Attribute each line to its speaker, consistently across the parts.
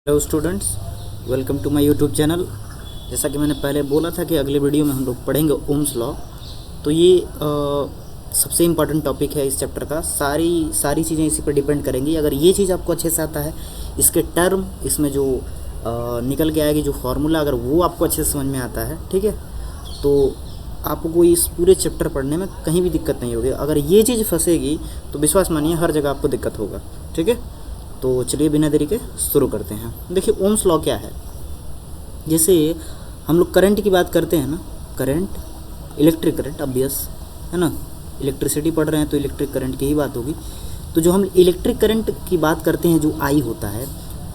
Speaker 1: Hello students, welcome to my YouTube channel. जैसा कि मैंने पहले बोला था कि अगले वीडियो में हम लोग पढ़ेंगे ओम्स लॉ। तो ये सबसे इम्पॉर्टेंट टॉपिक है इस चैप्टर का। सारी चीज़ें इसी पर डिपेंड करेंगी। अगर ये चीज़ आपको अच्छे से आता है, इसके टर्म, इसमें जो निकल के आएगी जो फार्मूला, अगर वो आपको अच्छे से समझ में आता है, ठीक है, तो आपको इस पूरे चैप्टर पढ़ने में कहीं भी दिक्कत नहीं होगी। अगर ये चीज़ फंसेगी तो विश्वास मानिए हर जगह आपको दिक्कत होगा, ठीक है। तो चलिए बिना देरी के शुरू करते हैं। देखिए ओम्स लॉ क्या है। जैसे हम लोग करंट की बात करते हैं ना, करंट, इलेक्ट्रिक करंट, ऑब्वियस है ना, इलेक्ट्रिसिटी पढ़ रहे हैं तो इलेक्ट्रिक करंट की ही बात होगी। तो जो हम इलेक्ट्रिक करंट की बात करते हैं जो आई होता है,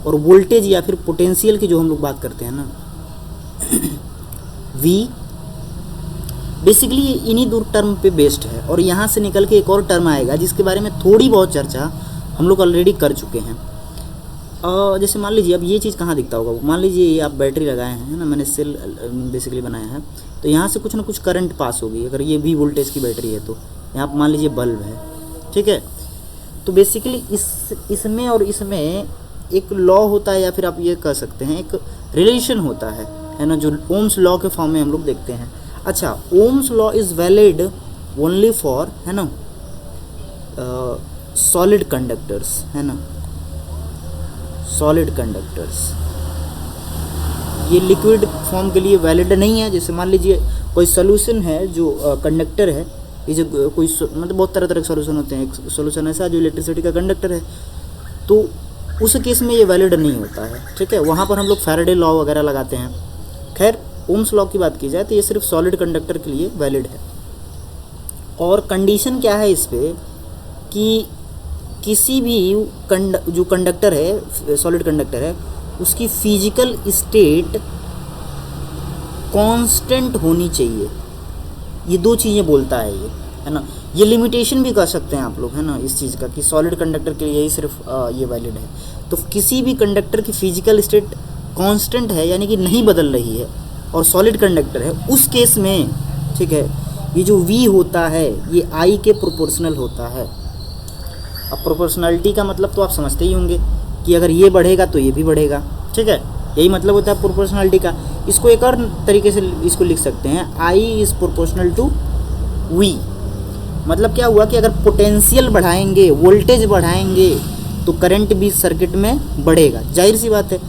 Speaker 1: और वोल्टेज या फिर पोटेंशियल की जो हम लोग बात करते हैं ना वी, बेसिकली इन्हीं दो टर्म पे बेस्ड है। और यहाँ से निकल के एक और टर्म आएगा जिसके बारे में थोड़ी बहुत चर्चा हम लोग ऑलरेडी कर चुके हैं। जैसे मान लीजिए अब ये चीज़ कहाँ दिखता होगा। मान लीजिए ये आप बैटरी लगाए हैं, है ना, मैंने सेल बेसिकली बनाया है, तो यहाँ से कुछ ना कुछ करंट पास होगी। अगर ये वी वोल्टेज की बैटरी है तो यहाँ मान लीजिए बल्ब है, ठीक है। तो बेसिकली इसमें और इसमें एक लॉ होता है, या फिर आप ये कह सकते हैं एक रिलेशन होता है ना, जो ओम्स लॉ के फॉर्म में हम लोग देखते हैं। अच्छा, Ohm's law is valid only for, है ना, सॉलिड कंडक्टर्स, है ना, सॉलिड कंडक्टर्स। ये लिक्विड फॉर्म के लिए वैलिड नहीं है। जैसे मान लीजिए कोई सोल्यूशन है जो कंडक्टर है, ये जो कोई मतलब बहुत तरह तरह के सोल्यूशन होते हैं। एक सोल्यूशन ऐसा जो इलेक्ट्रिसिटी का कंडक्टर है, तो उस केस में ये वैलिड नहीं होता है, ठीक है। वहाँ पर हम लोग फैराडे लॉ वगैरह लगाते हैं। खैर, ओम्स लॉ की बात की जाए तो ये सिर्फ सॉलिड कंडक्टर के लिए वैलिड है। और कंडीशन क्या है इस पर कि किसी भी जो कंडक्टर है, सॉलिड कंडक्टर है, उसकी फिजिकल स्टेट कांस्टेंट होनी चाहिए। ये दो चीज़ें बोलता है ये, है ना। ये लिमिटेशन भी कर सकते हैं आप लोग, है ना, इस चीज़ का कि सॉलिड कंडक्टर के लिए ही सिर्फ ये वैलिड है। तो किसी भी कंडक्टर की फिजिकल स्टेट कांस्टेंट है, यानी कि नहीं बदल रही है, और सॉलिड कंडक्टर है, उस केस में, ठीक है, ये जो V होता है ये I के प्रोपोर्शनल होता है। अब प्रोपोर्शनलिटी का मतलब तो आप समझते ही होंगे कि अगर ये बढ़ेगा तो ये भी बढ़ेगा, ठीक है। यही मतलब होता है प्रोपोर्शनलिटी का। इसको एक और तरीके से इसको लिख सकते हैं, I is proportional to V। मतलब क्या हुआ कि अगर पोटेंशियल बढ़ाएंगे, वोल्टेज बढ़ाएंगे, तो करंट भी सर्किट में बढ़ेगा। जाहिर सी बात है,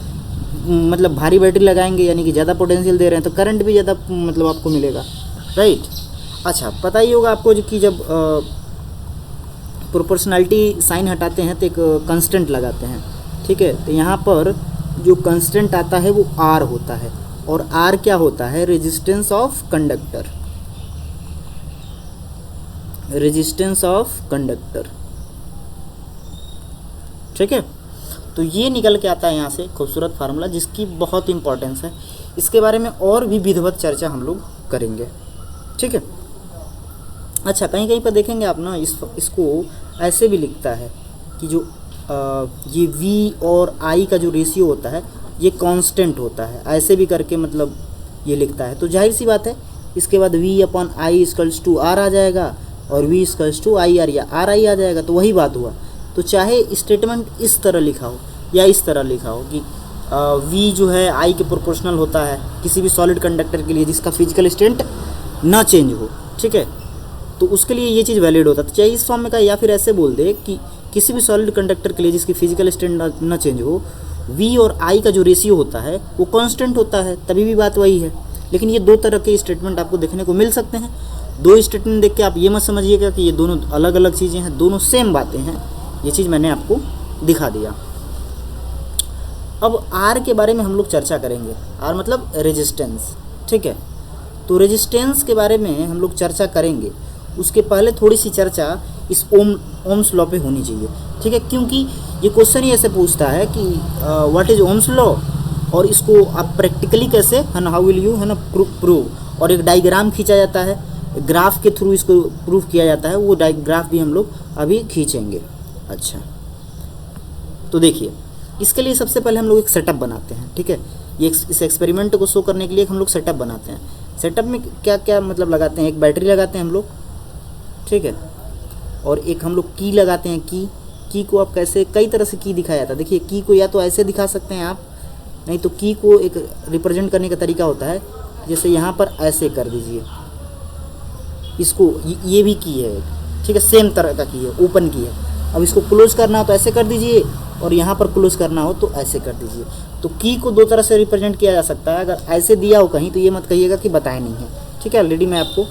Speaker 1: मतलब भारी बैटरी लगाएंगे यानी कि ज़्यादा पोटेंशियल दे रहे हैं तो करंट भी ज़्यादा मतलब आपको मिलेगा, राइट। अच्छा, पता ही होगा आपको कि जब प्रोपोर्शनलिटी साइन हटाते हैं तो एक कांस्टेंट लगाते हैं, ठीक है। तो यहाँ पर जो कांस्टेंट आता है वो R होता है, और R क्या होता है, resistance of conductor, resistance of conductor, ठीक है। तो ये निकल के आता है यहाँ से खूबसूरत फार्मूला, जिसकी बहुत इंपॉर्टेंस है। इसके बारे में और भी विधिवत चर्चा हम लोग करेंगे, ठीक है। अच्छा, कहीं कहीं पर देखेंगे आप ना, इसको ऐसे भी लिखता है कि जो ये V और I का जो रेशियो होता है ये कांस्टेंट होता है, ऐसे भी करके मतलब ये लिखता है। तो जाहिर सी बात है, इसके बाद V/I इक्वल्स टू R आ जाएगा, और V इक्वल्स टू IR या RI आ जाएगा। तो वही बात हुआ। तो चाहे स्टेटमेंट इस तरह लिखा हो या इस तरह लिखा हो कि V जो है I के प्रोपोर्शनल होता है किसी भी सॉलिड कंडक्टर के लिए जिसका फिजिकल स्टेट ना चेंज हो, ठीक है, तो उसके लिए ये चीज़ वैलिड होता है। तो चाहे इस फॉर्म में का, या फिर ऐसे बोल दे कि किसी भी सॉलिड कंडक्टर के लिए जिसकी फिजिकल स्टेट ना चेंज हो, V और I का जो रेशियो होता है वो कांस्टेंट होता है, तभी भी बात वही है। लेकिन ये दो तरह के स्टेटमेंट आपको देखने को मिल सकते हैं। दो स्टेटमेंट देख के आप ये मत समझिएगा कि ये दोनों अलग अलग चीज़ें हैं, दोनों सेम बातें हैं। ये चीज़ मैंने आपको दिखा दिया। अब R के बारे में हम लोग चर्चा करेंगे। R मतलब रेजिस्टेंस, ठीक है। तो रेजिस्टेंस के बारे में हम लोग चर्चा करेंगे। उसके पहले थोड़ी सी चर्चा इस ओम्स लॉ पे होनी चाहिए, ठीक है, क्योंकि ये क्वेश्चन ही ऐसे पूछता है कि व्हाट इज ओम्स लॉ, और इसको आप प्रैक्टिकली कैसे, है ना, हाउ विल यू, है ना, प्रूव। और एक डायग्राम खींचा जाता है, ग्राफ के थ्रू इसको प्रूव किया जाता है। वो ग्राफ भी हम लोग अभी खींचेंगे। अच्छा, तो देखिए, इसके लिए सबसे पहले हम लोग एक सेटअप बनाते हैं, ठीक है। ये इस एक्सपेरिमेंट को शो करने के लिए हम लोग सेटअप बनाते हैं। सेटअप में क्या क्या मतलब लगाते हैं, एक बैटरी लगाते हैं हम लोग, ठीक है, और एक हम लोग की लगाते हैं, की, की को आप कैसे, कई तरह से की दिखाया जाता है। देखिए की को या तो ऐसे दिखा सकते हैं आप, नहीं तो की को एक रिप्रेजेंट करने का तरीका होता है, जैसे यहाँ पर ऐसे कर दीजिए इसको, ये भी की है, ठीक है, सेम तरह का की है, ओपन की है। अब इसको क्लोज करना हो तो ऐसे कर दीजिए, और यहाँ पर क्लोज करना हो तो ऐसे कर दीजिए। तो की को दो तरह से रिप्रेजेंट किया जा सकता है। अगर ऐसे दिया हो कहीं तो ये मत कहिएगा कि बताया नहीं है, ठीक है। ऑलरेडी मैं आपको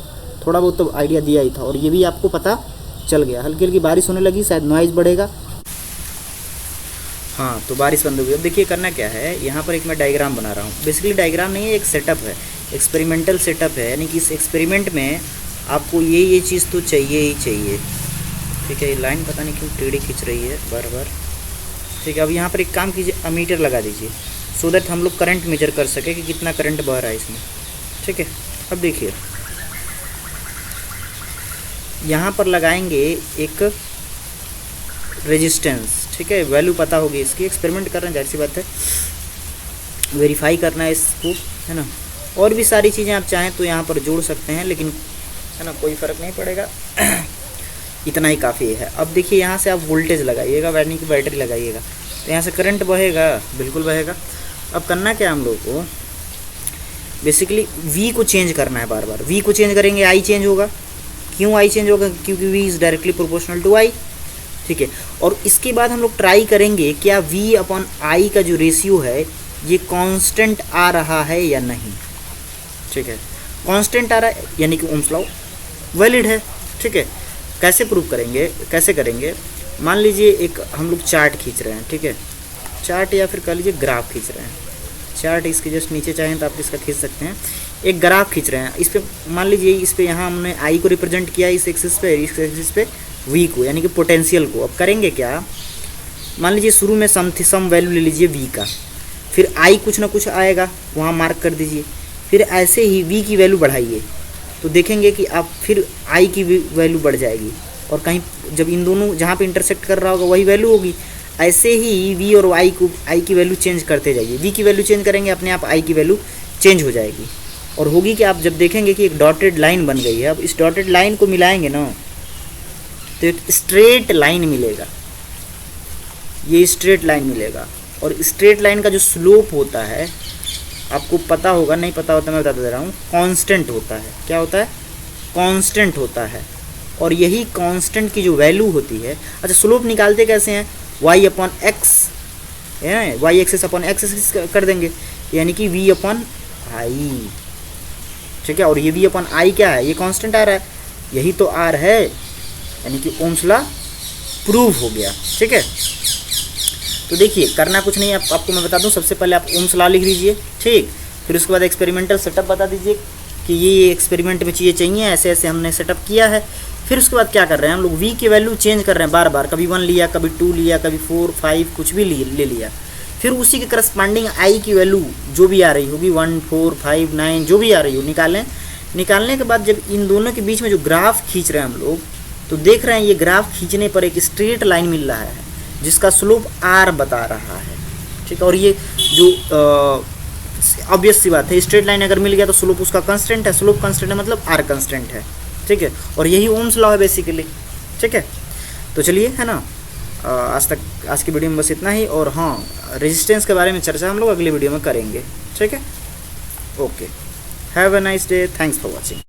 Speaker 1: थोड़ा बहुत तो आइडिया दिया ही था, और ये भी आपको पता चल गया। हल्की हल्की बारिश होने लगी, शायद नॉइज़ बढ़ेगा। हाँ, तो बारिश बंद हो गई। अब देखिए करना क्या है, यहाँ पर एक मैं डायग्राम बना रहा हूँ। बेसिकली डायग्राम नहीं है, एक सेटअप है, एक्सपेरिमेंटल सेटअप है, यानी कि इस एक्सपेरिमेंट में आपको ये चीज़ तो चाहिए ही चाहिए, ठीक है। ये लाइन पता नहीं क्यों टेढ़ी खींच रही है बार बार, ठीक है। अब यहाँ पर एक काम कीजिए, अमीटर लगा दीजिए, सो दैट हम लोग करंट मेजर कर सके कि कितना करंट बह रहा है इसमें, ठीक है। अब देखिए यहाँ पर लगाएंगे एक रेजिस्टेंस, ठीक है। वैल्यू पता होगी इसकी, एक्सपेरिमेंट कर रहे हैं, जाहिर सी बात है, वेरीफाई करना है इसको, है ना। और भी सारी चीज़ें आप चाहें तो यहाँ पर जोड़ सकते हैं, लेकिन है ना कोई फ़र्क नहीं पड़ेगा इतना ही काफ़ी है। अब देखिए यहाँ से आप वोल्टेज लगाइएगा, यानी कि बैटरी लगाइएगा, तो यहाँ से करंट बहेगा, बिल्कुल बहेगा। अब करना क्या हम लोग को, बेसिकली वी को चेंज करना है बार बार। वी को चेंज करेंगे आई चेंज होगा। क्यों आई चेंज होगा, क्योंकि V is directly proportional to I, ठीक है। और इसके बाद हम लोग ट्राई करेंगे क्या वी अपॉन आई का जो रेशियो है ये कांस्टेंट आ रहा है या नहीं, ठीक है। कांस्टेंट आ रहा है यानी कि ओम्स लॉ वैलिड है, ठीक है। कैसे प्रूव करेंगे, कैसे करेंगे, मान लीजिए एक हम लोग चार्ट खींच रहे हैं, ठीक है। चार्ट या फिर कह लीजिए ग्राफ खींच रहे हैं। चार्ट इसके जस्ट नीचे चाहें तो आप इसका खींच सकते हैं। एक ग्राफ खींच रहे हैं, इस पर मान लीजिए, इस पर यहाँ हमने आई को रिप्रेजेंट किया इस एक्सिस पे, इस एक्सिस पे वी को, यानी कि पोटेंशियल को। अब करेंगे क्या, मान लीजिए शुरू में सम वैल्यू ले लीजिए वी का, फिर आई कुछ ना कुछ आएगा वहाँ मार्क कर दीजिए, फिर ऐसे ही वी की वैल्यू बढ़ाइए, तो देखेंगे कि आप फिर आई की वैल्यू बढ़ जाएगी, और कहीं जब इन दोनों जहाँ पे इंटरसेक्ट कर रहा होगा वही वैल्यू होगी। ऐसे ही वी और आई की वैल्यू चेंज करते जाइए। वी की वैल्यू चेंज करेंगे, अपने आप आई की वैल्यू चेंज हो जाएगी, और होगी कि आप जब देखेंगे कि एक डॉटेड लाइन बन गई है। अब इस डॉटेड लाइन को मिलाएंगे ना तो एक स्ट्रेट लाइन मिलेगा, ये स्ट्रेट लाइन मिलेगा। और स्ट्रेट लाइन का जो स्लोप होता है आपको पता होगा, नहीं पता होता मैं बता दे रहा हूँ, कांस्टेंट होता है। क्या होता है, कांस्टेंट होता है। और यही कांस्टेंट की जो वैल्यू होती है, अच्छा स्लोप निकालते कैसे हैं, y अपॉन एक्स है, वाई एक्सेस अपॉन एक्स कर देंगे, यानी कि v अपॉन आई, ठीक है। और ये v अपॉन आई क्या है, ये कांस्टेंट आ रहा है, यही तो r है, यानी कि ओम्स लॉ प्रूव हो गया, ठीक है। तो देखिए करना कुछ नहीं है, आपको मैं बता दूं, सबसे पहले आप ओम्स लॉ लिख लीजिए, ठीक। फिर उसके बाद एक्सपेरिमेंटल सेटअप बता दीजिए कि ये एक्सपेरिमेंट में चीज़ें चाहिए, ऐसे ऐसे हमने सेटअप किया है। फिर उसके बाद क्या कर रहे हैं हम लोग, वी की वैल्यू चेंज कर रहे हैं बार बार, कभी 1 लिया, कभी 2 लिया, कभी 4 5 कुछ भी ले लिया। फिर उसी के करस्पॉन्डिंग आई की वैल्यू जो भी आ रही होगी 1 4 5 9 जो भी आ रही हो निकालें। निकालने के बाद जब इन दोनों के बीच में जो ग्राफ खींच रहे हैं हम लोग, तो देख रहे हैं ये ग्राफ खींचने पर एक स्ट्रेट लाइन मिल रहा है जिसका स्लोप आर बता रहा है, ठीक है। और ये जो ऑब्वियस सी बात है, स्ट्रेट लाइन अगर मिल गया तो स्लोप उसका कांस्टेंट है, स्लोप कांस्टेंट है मतलब आर कांस्टेंट है, ठीक है। और यही ओम्स लॉ है बेसिकली, ठीक है। तो चलिए, है ना, आज की वीडियो में बस इतना ही। और हाँ, रेजिस्टेंस के बारे में चर्चा हम लोग अगली वीडियो में करेंगे, ठीक है। Okay, have a nice day, thanks for watching.